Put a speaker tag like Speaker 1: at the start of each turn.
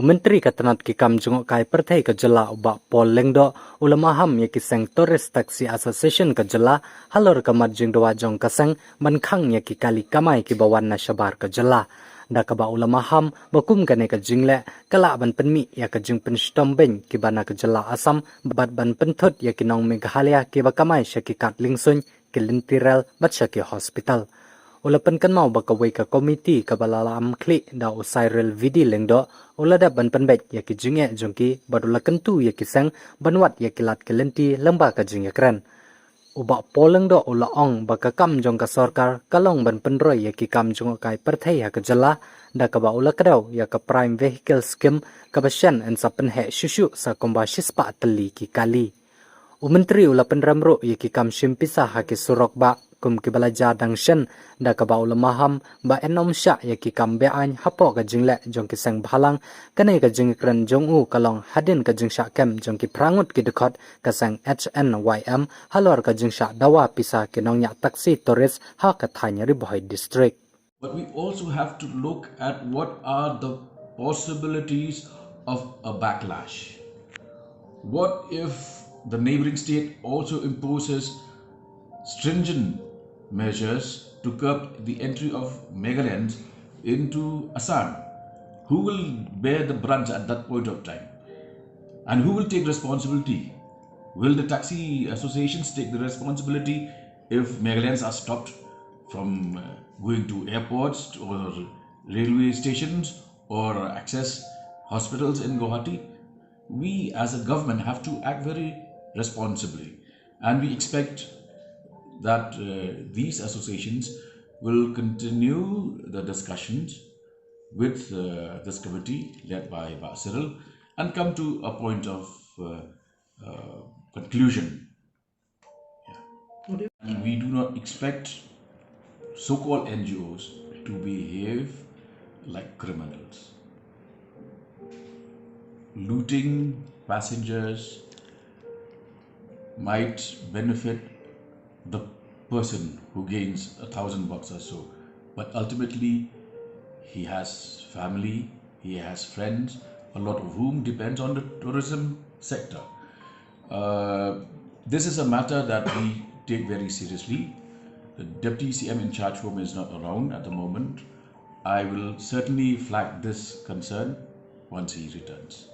Speaker 1: Menteri Katanat Ki Kam Jungok Kai Perthai Ka Jylla Uba Pol Lengdo Ulama Ham Yaki Seng Tourist Taxi Association Ka Jylla Halor Ka Marjing Doa Jong Ka Seng Ngi Khang Yaki Kali Kamai Ki Bawan Na Shabar Ka Jylla Da Ka Ba Ulama Ham Bakum Ka Ne Ka Jingle Kala Ban Penmi Ya Ka Jing Pen Stom Ben Kiba Na Ka Jylla Assam Bat Ban Penthut Yaki Nong Meghalaya Kiba Kamai Shaki Kat Lingsun Kilintirel Bat Shaki Hospital Ulapan kan mau bakawai ka komiti kabalala amkli da usairel vidi lengdo ulada ban penbet ya ki jinge jongki badula kentu ya ki sang banwat ya ki lat kelenti lamba ka jinge kran uba poleng do ula ong baka kam jong ka sarkar kalong ban penroi ya ki kam jong kai perthai ya ka Jylla da ka ba ula kadaw ya ka prime vehicle scheme ka basyan en sa penhe shushu sa komba shispa tali ki kali Menteri Ulapan Ramro Yaki Kam Shimpisa Haki Surok Ba Kum Kibalaja Dangshen Da Ka Ba Ulama Ham Ba Enom Sha Yaki Kam Be'ain Hapo Ka Jingle Jong Ki Sang Bhalang Kanai Ka Jing Kran Jong U Kalong Hadin Ka Jing Sha Kem Jong Ki Prangut Ki Dekot Ka Sang HNYM Halor Ka Jing Sha Dawa Pisa Ki Nong Yak Taksi Tourist Ha Ka Thanya Riboy District.
Speaker 2: But we also have to look at what are the possibilities of a backlash. What if the neighboring state also imposes stringent measures to curb the entry of Megalands into Assam? Who will bear the brunt at that point of time? And who will take responsibility? Will the taxi associations take the responsibility if Megalands are stopped from going to airports or railway stations or access hospitals in Guwahati? We as a government have to act very responsibly, and we expect that these associations will continue the discussions with this committee led by Cyril and come to a point of conclusion. Yeah. And we do not expect so-called NGOs to behave like criminals. Looting passengers might benefit the person who gains $1,000 or so, but ultimately he has family, he has friends, a lot of whom depends on the tourism sector. This is a matter that we take very seriously. The Deputy CM in charge whom is not around at the moment. I will certainly flag this concern once he returns.